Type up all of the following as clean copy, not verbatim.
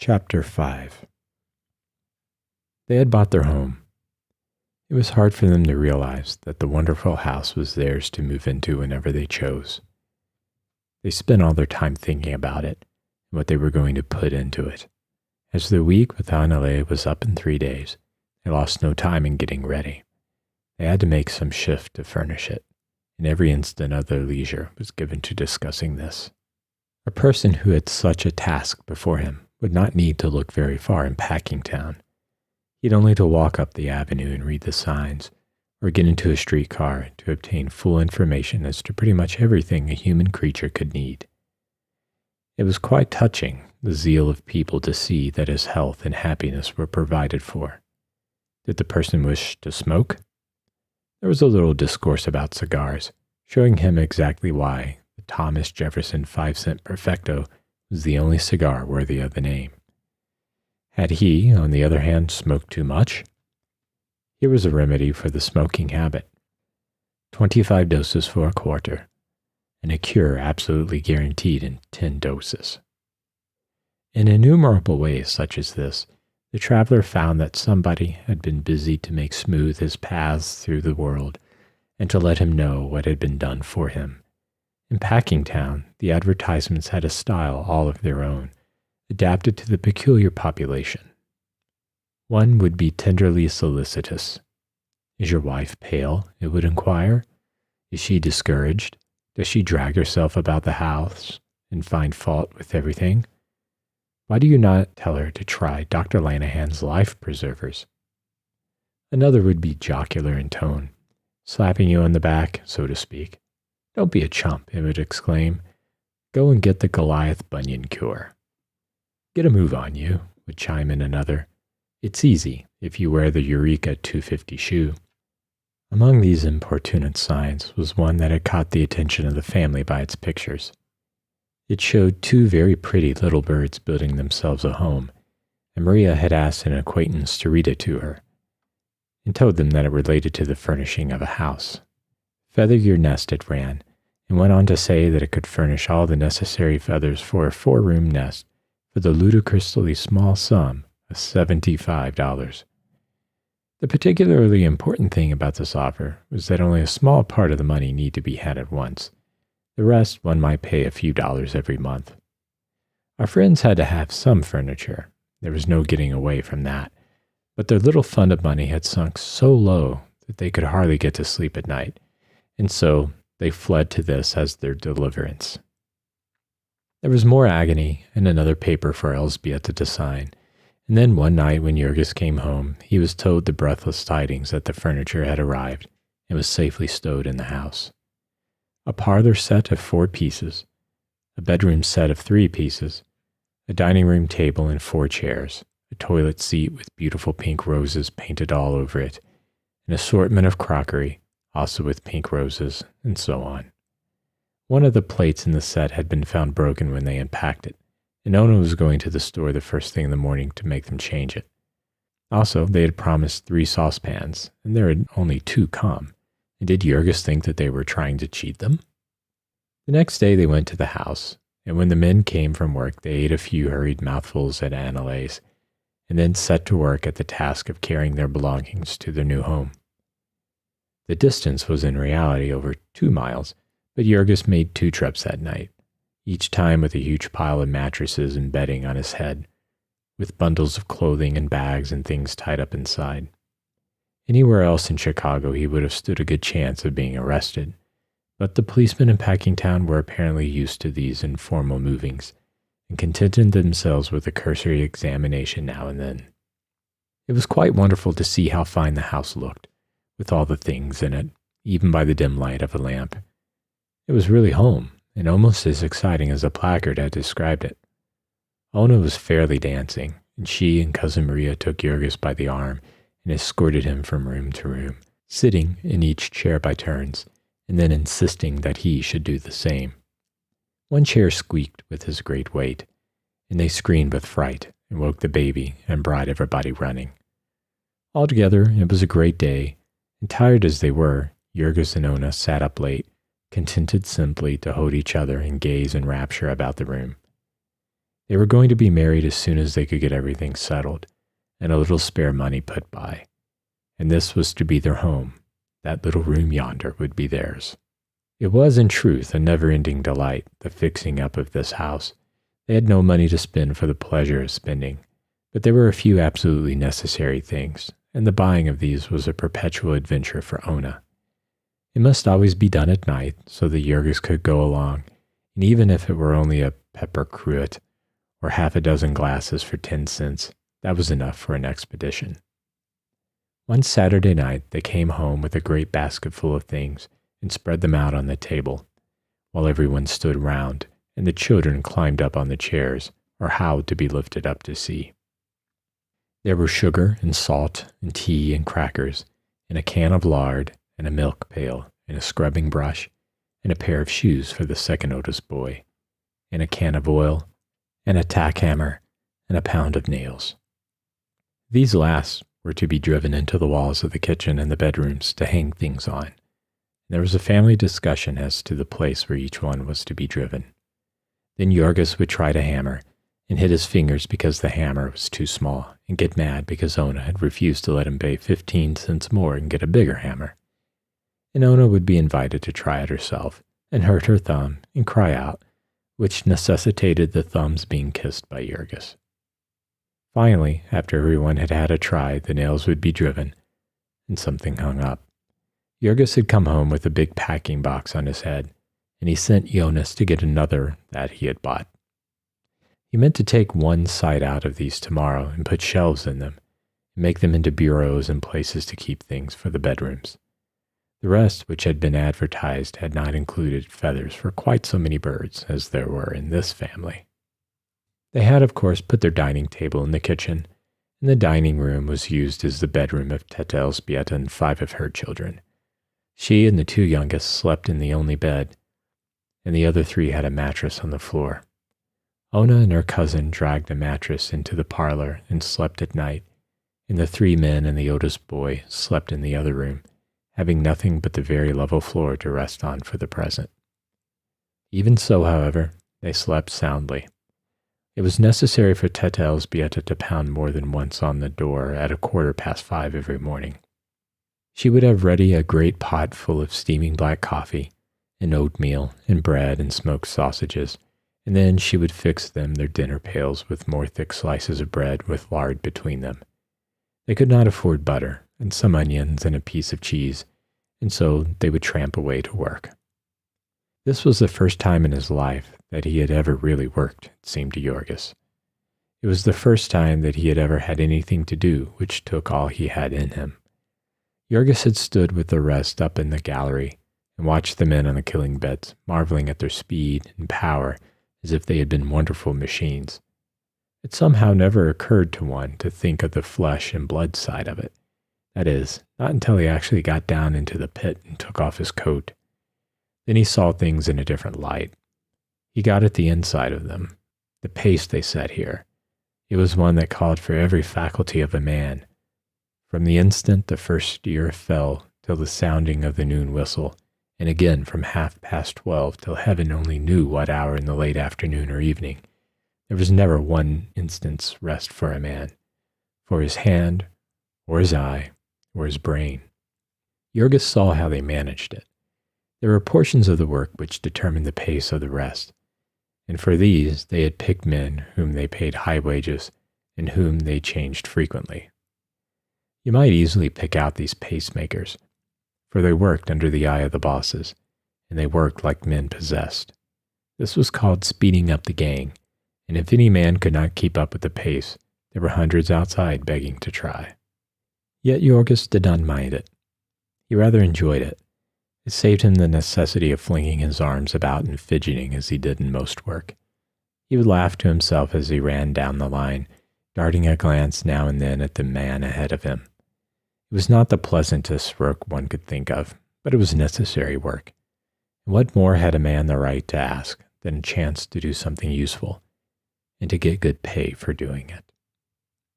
Chapter 5. They had bought their home. It was hard for them to realize that the wonderful house was theirs to move into whenever they chose. They spent all their time thinking about it and what they were going to put into it. As their week with Annalay was up in 3 days, they lost no time in getting ready. They had to make some shift to furnish it, and every instant of their leisure was given to discussing this. A person who had such a task before him would not need to look very far in Packingtown. He'd only to walk up the avenue and read the signs, or get into a streetcar to obtain full information as to pretty much everything a human creature could need. It was quite touching, the zeal of people to see that his health and happiness were provided for. Did the person wish to smoke? There was a little discourse about cigars, showing him exactly why the Thomas Jefferson 5-cent Perfecto was the only cigar worthy of the name. Had he, on the other hand, smoked too much? Here was a remedy for the smoking habit. 25 doses for a quarter, and a cure absolutely guaranteed in 10 doses. In innumerable ways such as this, the traveler found that somebody had been busy to make smooth his paths through the world and to let him know what had been done for him. In Packingtown, the advertisements had a style all of their own, adapted to the peculiar population. One would be tenderly solicitous. Is your wife pale? It would inquire. Is she discouraged? Does she drag herself about the house and find fault with everything? Why do you not tell her to try Dr. Lanahan's life preservers? Another would be jocular in tone, slapping you on the back, so to speak. Don't be a chump, it would exclaim. Go and get the Goliath bunion cure. Get a move on you, would chime in another. It's easy if you wear the Eureka 250 shoe. Among these importunate signs was one that had caught the attention of the family by its pictures. It showed 2 very pretty little birds building themselves a home, and Maria had asked an acquaintance to read it to her, and told them that it related to the furnishing of a house. Feather your nest, it ran, and went on to say that it could furnish all the necessary feathers for a 4-room nest for the ludicrously small sum of $75. The particularly important thing about this offer was that only a small part of the money need to be had at once. The rest one might pay a few dollars every month. Our friends had to have some furniture. There was no getting away from that. But their little fund of money had sunk so low that they could hardly get to sleep at night, and so they fled to this as their deliverance. There was more agony and another paper for Elzbieta to sign, and then one night when Jurgis came home, he was told the breathless tidings that the furniture had arrived and was safely stowed in the house. A parlor set of 4 pieces, a bedroom set of 3 pieces, a dining room table and 4 chairs, a toilet seat with beautiful pink roses painted all over it, an assortment of crockery, also with pink roses, and so on. One of the plates in the set had been found broken when they unpacked it, and Ona was going to the store the first thing in the morning to make them change it. Also, they had promised 3 saucepans, and there had only 2 come. And did Jurgis think that they were trying to cheat them? The next day they went to the house, and when the men came from work, they ate a few hurried mouthfuls at Annalay's, and then set to work at the task of carrying their belongings to their new home. The distance was in reality over 2 miles, but Jurgis made 2 trips that night, each time with a huge pile of mattresses and bedding on his head, with bundles of clothing and bags and things tied up inside. Anywhere else in Chicago he would have stood a good chance of being arrested, but the policemen in Packingtown were apparently used to these informal movings, and contented themselves with a cursory examination now and then. It was quite wonderful to see how fine the house looked, with all the things in it, even by the dim light of a lamp. It was really home, and almost as exciting as the placard had described it. Ona was fairly dancing, and she and Cousin Maria took Jurgis by the arm and escorted him from room to room, sitting in each chair by turns, and then insisting that he should do the same. One chair squeaked with his great weight, and they screamed with fright and woke the baby and brought everybody running. Altogether, it was a great day, and tired as they were, Jurgis and Ona sat up late, contented simply to hold each other and gaze in rapture about the room. They were going to be married as soon as they could get everything settled and a little spare money put by. And this was to be their home. That little room yonder would be theirs. It was, in truth, a never-ending delight, the fixing up of this house. They had no money to spend for the pleasure of spending, but there were a few absolutely necessary things, and the buying of these was a perpetual adventure for Ona. It must always be done at night, so that Jurgis could go along, and even if it were only a pepper cruet or half a dozen glasses for 10 cents, that was enough for an expedition. One Saturday night they came home with a great basket full of things and spread them out on the table, while everyone stood round, and the children climbed up on the chairs or howled to be lifted up to see. There were sugar and salt and tea and crackers, and a can of lard, and a milk pail, and a scrubbing brush, and a pair of shoes for the second oldest boy, and a can of oil, and a tack hammer, and a pound of nails. These last were to be driven into the walls of the kitchen and the bedrooms to hang things on. There was a family discussion as to the place where each one was to be driven. Then Jurgis would try to hammer, and hit his fingers because the hammer was too small, and get mad because Ona had refused to let him pay 15 cents more and get a bigger hammer. And Ona would be invited to try it herself, and hurt her thumb and cry out, which necessitated the thumbs being kissed by Jurgis. Finally, after everyone had had a try, the nails would be driven, and something hung up. Jurgis had come home with a big packing box on his head, and he sent Jonas to get another that he had bought. He meant to take one side out of these tomorrow and put shelves in them, and make them into bureaus and places to keep things for the bedrooms. The rest, which had been advertised, had not included feathers for quite so many birds as there were in this family. They had, of course, put their dining table in the kitchen, and the dining room was used as the bedroom of Teta Elzbieta and 5 of her children. She and the 2 youngest slept in the only bed, and the other 3 had a mattress on the floor. Ona and her cousin dragged a mattress into the parlor and slept at night, and the 3 men and the oldest boy slept in the other room, having nothing but the very level floor to rest on for the present. Even so, however, they slept soundly. It was necessary for Teta Elzbieta to pound more than once on the door at 5:15 every morning. She would have ready a great pot full of steaming black coffee, and oatmeal, and bread, and smoked sausages, and then she would fix them their dinner pails with more thick slices of bread with lard between them. They could not afford butter, and some onions, and a piece of cheese, and so they would tramp away to work. This was the first time in his life that he had ever really worked, it seemed to Jurgis. It was the first time that he had ever had anything to do which took all he had in him. Jurgis had stood with the rest up in the gallery and watched the men on the killing beds, marveling at their speed and power as if they had been wonderful machines. It somehow never occurred to one to think of the flesh and blood side of it. That is, not until he actually got down into the pit and took off his coat. Then he saw things in a different light. He got at the inside of them. The pace they set here. It was one that called for every faculty of a man. From the instant the first steer fell till the sounding of the noon whistle, and again from 12:30 till heaven only knew what hour in the late afternoon or evening, there was never one instant's rest for a man, for his hand, or his eye, or his brain. Jurgis saw how they managed it. There were portions of the work which determined the pace of the rest, and for these they had picked men whom they paid high wages and whom they changed frequently. You might easily pick out these pacemakers, for they worked under the eye of the bosses, and they worked like men possessed. This was called speeding up the gang, and if any man could not keep up with the pace, there were hundreds outside begging to try. Yet Jurgis did not mind it. He rather enjoyed it. It saved him the necessity of flinging his arms about and fidgeting as he did in most work. He would laugh to himself as he ran down the line, darting a glance now and then at the man ahead of him. It was not the pleasantest work one could think of, but it was necessary work. And what more had a man the right to ask than a chance to do something useful, and to get good pay for doing it?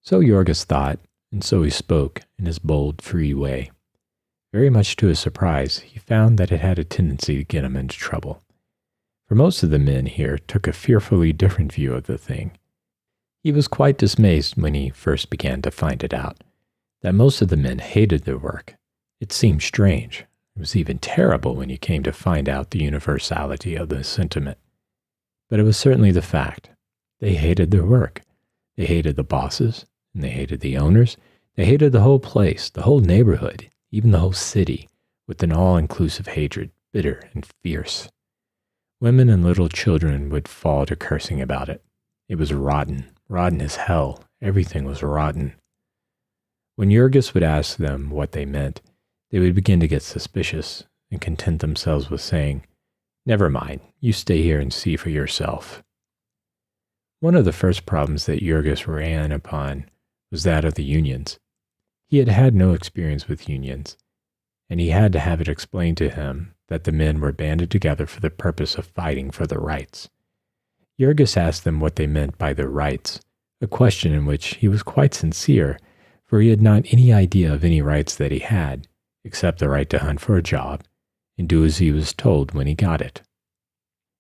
So Jurgis thought, and so he spoke in his bold, free way. Very much to his surprise, he found that it had a tendency to get him into trouble. For most of the men here took a fearfully different view of the thing. He was quite dismayed when he first began to find it out, that most of the men hated their work. It seemed strange. It was even terrible when you came to find out the universality of the sentiment. But it was certainly the fact. They hated their work. They hated the bosses, and they hated the owners. They hated the whole place, the whole neighborhood, even the whole city, with an all-inclusive hatred, bitter and fierce. Women and little children would fall to cursing about it. It was rotten, rotten as hell. Everything was rotten. When Jurgis would ask them what they meant, they would begin to get suspicious and content themselves with saying, "Never mind, you stay here and see for yourself." One of the first problems that Jurgis ran upon was that of the unions. He had had no experience with unions, and he had to have it explained to him that the men were banded together for the purpose of fighting for their rights. Jurgis asked them what they meant by their rights, a question in which he was quite sincere, for he had not any idea of any rights that he had, except the right to hunt for a job and do as he was told when he got it.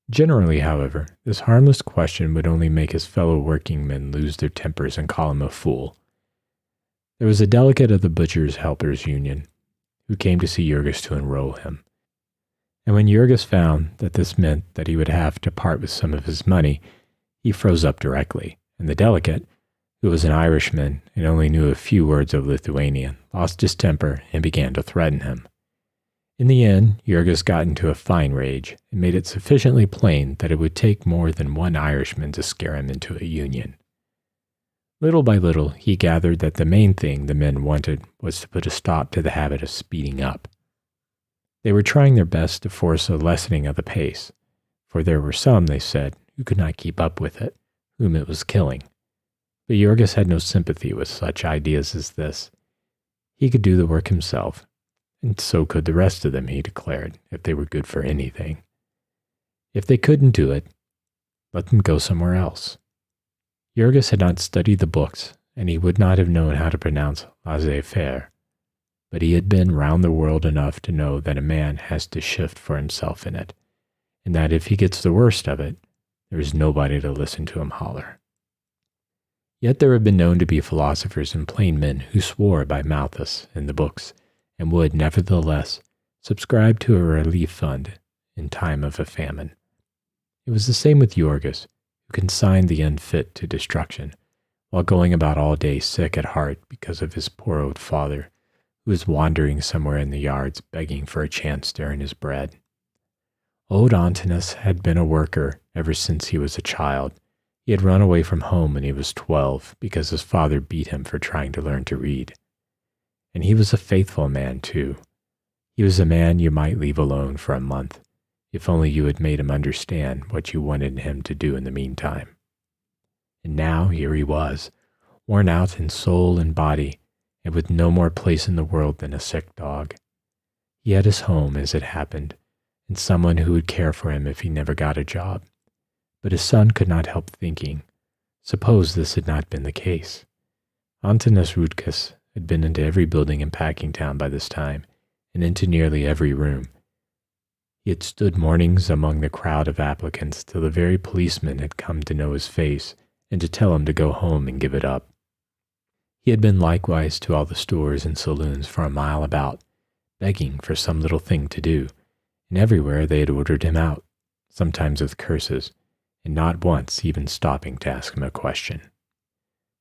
Generally, however, this harmless question would only make his fellow working men lose their tempers and call him a fool. There was a delegate of the Butchers' Helpers Union who came to see Jurgis to enroll him. And when Jurgis found that this meant that he would have to part with some of his money, he froze up directly, and the delegate, who was an Irishman and only knew a few words of Lithuanian, lost his temper and began to threaten him. In the end, Jurgis got into a fine rage and made it sufficiently plain that it would take more than one Irishman to scare him into a union. Little by little, he gathered that the main thing the men wanted was to put a stop to the habit of speeding up. They were trying their best to force a lessening of the pace, for there were some, they said, who could not keep up with it, whom it was killing. But Jurgis had no sympathy with such ideas as this. He could do the work himself, and so could the rest of them, he declared, if they were good for anything. If they couldn't do it, let them go somewhere else. Jurgis had not studied the books, and he would not have known how to pronounce laissez-faire, but he had been round the world enough to know that a man has to shift for himself in it, and that if he gets the worst of it, there is nobody to listen to him holler. Yet there have been known to be philosophers and plain men who swore by Malthus in the books, and would, nevertheless, subscribe to a relief fund in time of a famine. It was the same with Jurgis, who consigned the unfit to destruction, while going about all day sick at heart because of his poor old father, who was wandering somewhere in the yards begging for a chance to earn his bread. Old Antinous had been a worker ever since he was a child. He had run away from home when he was 12 because his father beat him for trying to learn to read. And he was a faithful man, too. He was a man you might leave alone for a month, if only you had made him understand what you wanted him to do in the meantime. And now here he was, worn out in soul and body, and with no more place in the world than a sick dog. He had his home, as it happened, and someone who would care for him if he never got a job. But his son could not help thinking, suppose this had not been the case. Antinous Rudkus had been into every building in Packingtown by this time, and into nearly every room. He had stood mornings among the crowd of applicants till the very policemen had come to know his face and to tell him to go home and give it up. He had been likewise to all the stores and saloons for a mile about, begging for some little thing to do, and everywhere they had ordered him out, sometimes with curses, and not once even stopping to ask him a question.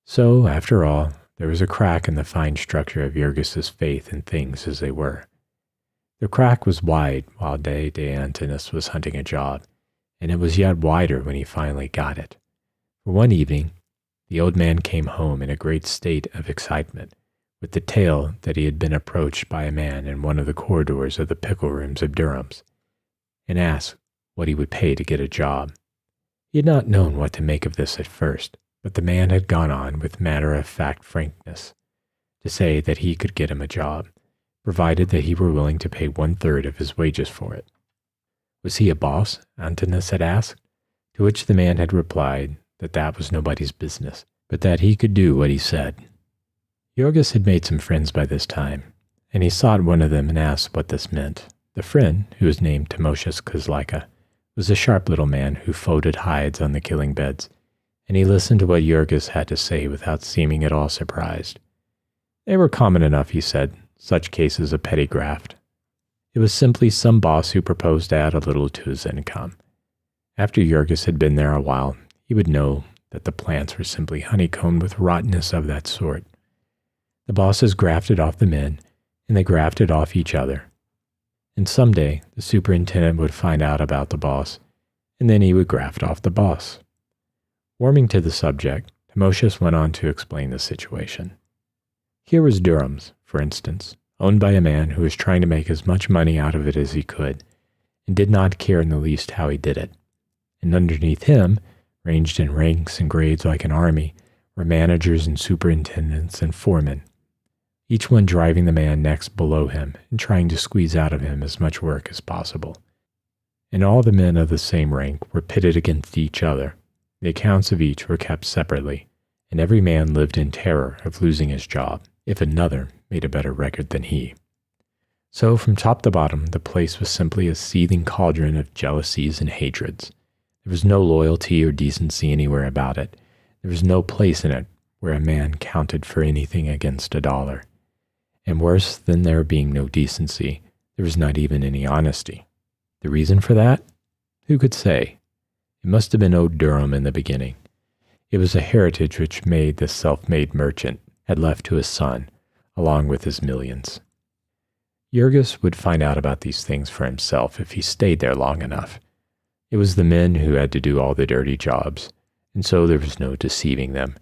So, after all, there was a crack in the fine structure of Jurgis's faith in things as they were. The crack was wide while de Antinous was hunting a job, and it was yet wider when he finally got it. For one evening, the old man came home in a great state of excitement, with the tale that he had been approached by a man in one of the corridors of the pickle rooms of Durham's, and asked what he would pay to get a job. He had not known what to make of this at first, but the man had gone on with matter-of-fact frankness to say that he could get him a job, provided that he were willing to pay 1/3 of his wages for it. Was he a boss? Antinous had asked, to which the man had replied that that was nobody's business, but that he could do what he said. Jurgis had made some friends by this time, and he sought one of them and asked what this meant. The friend, who was named Timosius Kozlaika, was a sharp little man who folded hides on the killing beds, and he listened to what Jurgis had to say without seeming at all surprised. They were common enough, he said, such cases of petty graft. It was simply some boss who proposed to add a little to his income. After Jurgis had been there a while, he would know that the plants were simply honeycombed with rottenness of that sort. The bosses grafted off the men, and they grafted off each other. And someday, the superintendent would find out about the boss, and then he would graft off the boss. Warming to the subject, Timosius went on to explain the situation. Here was Durham's, for instance, owned by a man who was trying to make as much money out of it as he could, and did not care in the least how he did it. And underneath him, ranged in ranks and grades like an army, were managers and superintendents and foremen, each one driving the man next below him and trying to squeeze out of him as much work as possible. And all the men of the same rank were pitted against each other. The accounts of each were kept separately, and every man lived in terror of losing his job if another made a better record than he. So from top to bottom, the place was simply a seething cauldron of jealousies and hatreds. There was no loyalty or decency anywhere about it. There was no place in it where a man counted for anything against $1. And worse than there being no decency, there was not even any honesty. The reason for that? Who could say? It must have been old Durham in the beginning. It was a heritage which made the self-made merchant had left to his son, along with his millions. Jurgis would find out about these things for himself if he stayed there long enough. It was the men who had to do all the dirty jobs, and so there was no deceiving them,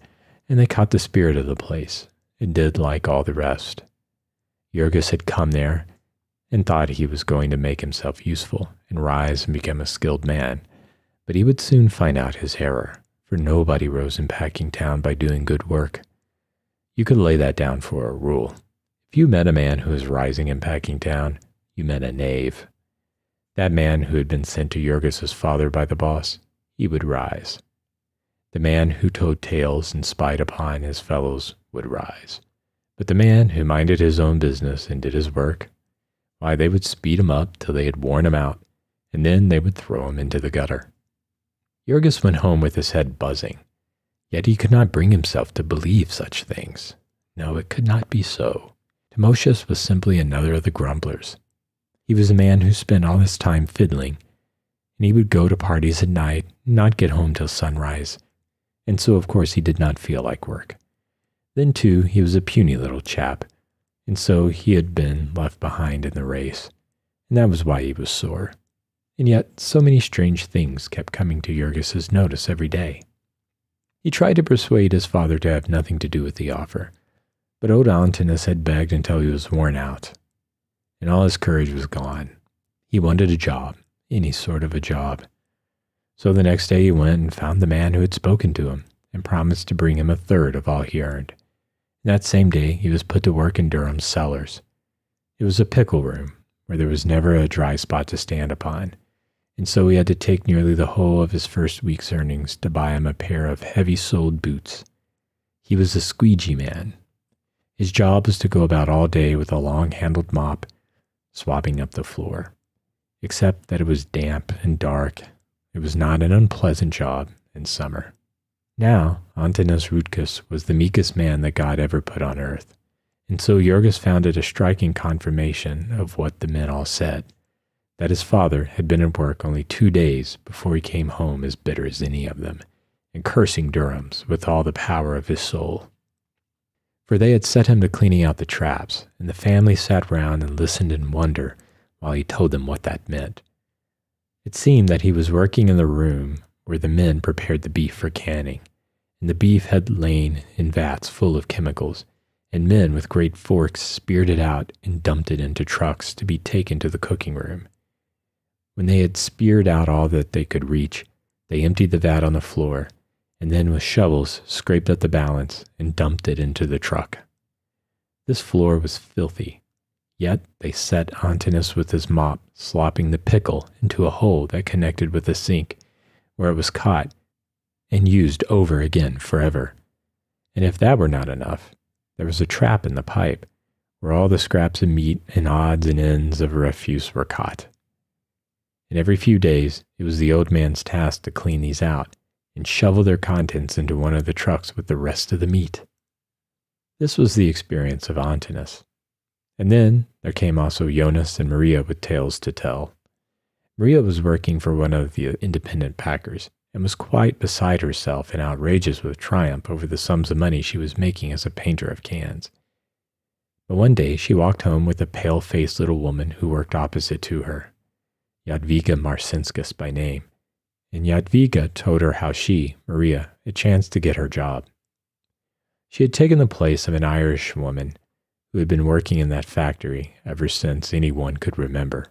and they caught the spirit of the place, and did like all the rest. Jurgis had come there and thought he was going to make himself useful and rise and become a skilled man, but he would soon find out his error, for nobody rose in Packingtown by doing good work. You could lay that down for a rule. If you met a man who was rising in Packingtown, you met a knave. That man who had been sent to Jurgis's father by the boss, he would rise. The man who told tales and spied upon his fellows would rise. But the man who minded his own business and did his work, why, they would speed him up till they had worn him out, and then they would throw him into the gutter. Jurgis went home with his head buzzing, yet he could not bring himself to believe such things. No, it could not be so. Timosius was simply another of the grumblers. He was a man who spent all his time fiddling, and he would go to parties at night and not get home till sunrise, and so of course he did not feel like work. Then, too, he was a puny little chap, and so he had been left behind in the race, and that was why he was sore. And yet, so many strange things kept coming to Jurgis's notice every day. He tried to persuade his father to have nothing to do with the offer, but old Antinous had begged until he was worn out, and all his courage was gone. He wanted a job, any sort of a job. So the next day he went and found the man who had spoken to him, and promised to bring him a third of all he earned. That same day, he was put to work in Durham's cellars. It was a pickle room, where there was never a dry spot to stand upon, and so he had to take nearly the whole of his first week's earnings to buy him a pair of heavy-soled boots. He was a squeegee man. His job was to go about all day with a long-handled mop, swabbing up the floor. Except that it was damp and dark, it was not an unpleasant job in summer. Now, Antinous Rutkus was the meekest man that God ever put on earth, and so Jurgis found it a striking confirmation of what the men all said, that his father had been at work only 2 days before he came home as bitter as any of them, and cursing Durham's with all the power of his soul. For they had set him to cleaning out the traps, and the family sat round and listened in wonder while he told them what that meant. It seemed that he was working in the room where the men prepared the beef for canning, and the beef had lain in vats full of chemicals, and men with great forks speared it out and dumped it into trucks to be taken to the cooking room. When they had speared out all that they could reach, they emptied the vat on the floor, and then with shovels scraped up the balance and dumped it into the truck. This floor was filthy, yet they set Antinous with his mop slopping the pickle into a hole that connected with the sink, where it was caught and used over again forever. And if that were not enough, there was a trap in the pipe where all the scraps of meat and odds and ends of refuse were caught. And every few days, it was the old man's task to clean these out and shovel their contents into one of the trucks with the rest of the meat. This was the experience of Antinous. And then there came also Jonas and Maria with tales to tell. Maria was working for one of the independent packers and was quite beside herself and outrageous with triumph over the sums of money she was making as a painter of cans. But one day she walked home with a pale-faced little woman who worked opposite to her, Jadwiga Marcinskis by name, and Jadwiga told her how she, Maria, had chanced to get her job. She had taken the place of an Irish woman who had been working in that factory ever since anyone could remember.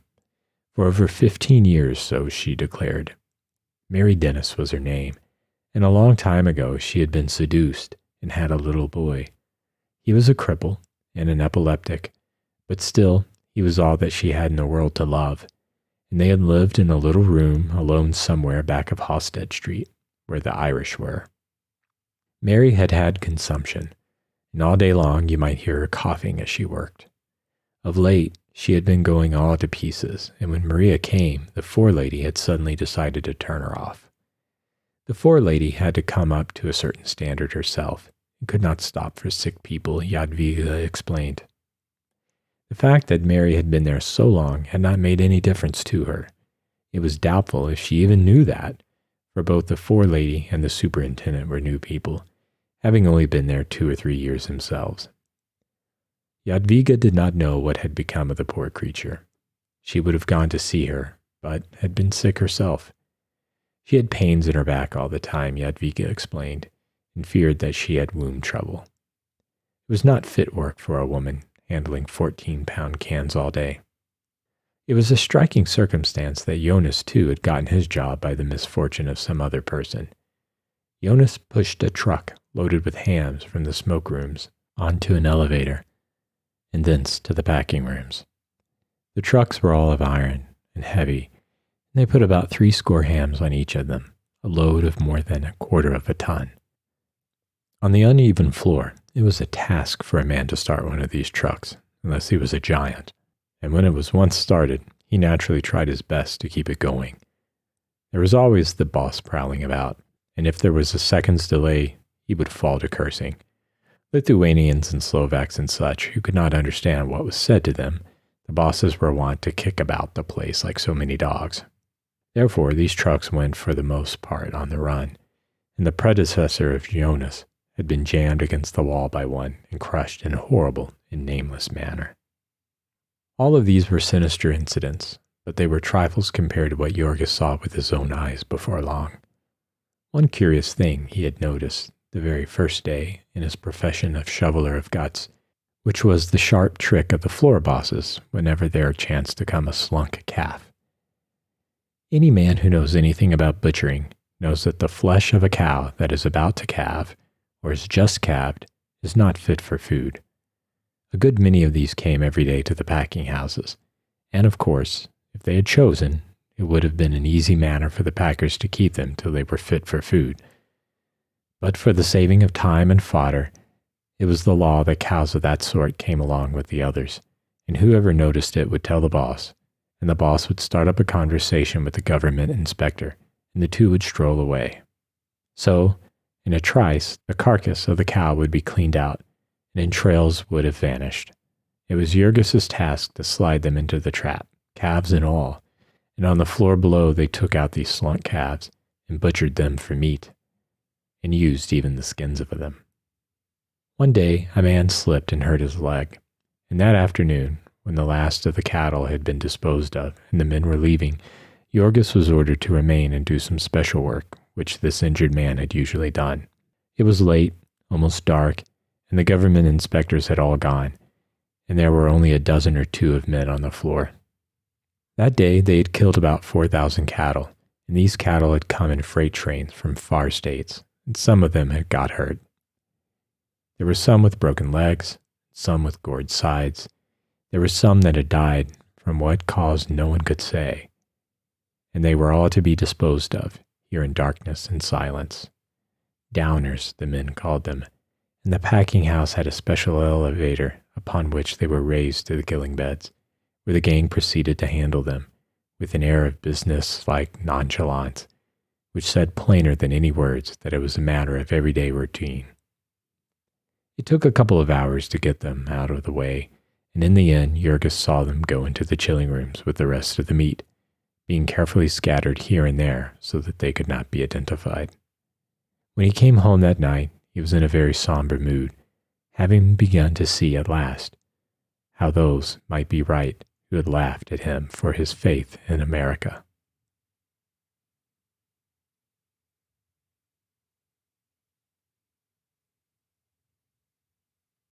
For over 15 years, so she declared. Mary Dennis was her name, and a long time ago she had been seduced and had a little boy. He was a cripple and an epileptic, but still he was all that she had in the world to love, and they had lived in a little room alone somewhere back of Hosted Street, where the Irish were. Mary had had consumption, and all day long you might hear her coughing as she worked. Of late, she had been going all to pieces, and when Maria came, the forelady had suddenly decided to turn her off. The forelady had to come up to a certain standard herself, and could not stop for sick people, Jadwiga explained. The fact that Mary had been there so long had not made any difference to her. It was doubtful if she even knew that, for both the forelady and the superintendent were new people, having only been there 2 or 3 years themselves. Jadwiga did not know what had become of the poor creature. She would have gone to see her, but had been sick herself. She had pains in her back all the time, Jadwiga explained, and feared that she had womb trouble. It was not fit work for a woman, handling 14-pound cans all day. It was a striking circumstance that Jonas, too, had gotten his job by the misfortune of some other person. Jonas pushed a truck loaded with hams from the smoke rooms onto an elevator, and thence to the packing rooms. The trucks were all of iron and heavy, and they put about 80 hams on each of them, a load of more than 1/4 of a ton. On the uneven floor, it was a task for a man to start one of these trucks, unless he was a giant, and when it was once started, he naturally tried his best to keep it going. There was always the boss prowling about, and if there was a second's delay, he would fall to cursing. Lithuanians and Slovaks and such, who could not understand what was said to them, the bosses were wont to kick about the place like so many dogs. Therefore, these trucks went for the most part on the run, and the predecessor of Jonas had been jammed against the wall by one and crushed in a horrible and nameless manner. All of these were sinister incidents, but they were trifles compared to what Jorgis saw with his own eyes before long. One curious thing he had noticed the very first day in his profession of shoveler of guts, which was the sharp trick of the floor bosses whenever there chanced to come a slunk calf. Any man who knows anything about butchering knows that the flesh of a cow that is about to calve, or is just calved, is not fit for food. A good many of these came every day to the packing houses, and of course, if they had chosen, it would have been an easy matter for the packers to keep them till they were fit for food. But for the saving of time and fodder, it was the law that cows of that sort came along with the others, and whoever noticed it would tell the boss, and the boss would start up a conversation with the government inspector, and the two would stroll away. So, in a trice, the carcass of the cow would be cleaned out, and entrails would have vanished. It was Jorgis's task to slide them into the trap, calves and all, and on the floor below they took out these slunk calves and butchered them for meat, and used even the skins of them. One day a man slipped and hurt his leg, and that afternoon, when the last of the cattle had been disposed of and the men were leaving, Jorgis was ordered to remain and do some special work, which this injured man had usually done. It was late, almost dark, and the government inspectors had all gone, and there were only 12 or 2 of men on the floor. That day they had killed about 4,000 cattle, and these cattle had come in freight trains from far states, and some of them had got hurt. There were some with broken legs, some with gored sides. There were some that had died from what cause no one could say, and they were all to be disposed of here in darkness and silence. Downers, the men called them, and the packing house had a special elevator upon which they were raised to the killing beds, where the gang proceeded to handle them with an air of business-like nonchalance, which said plainer than any words that it was a matter of everyday routine. It took a couple of hours to get them out of the way, and in the end, Jurgis saw them go into the chilling rooms with the rest of the meat, being carefully scattered here and there so that they could not be identified. When he came home that night, he was in a very somber mood, having begun to see at last how those might be right who had laughed at him for his faith in America.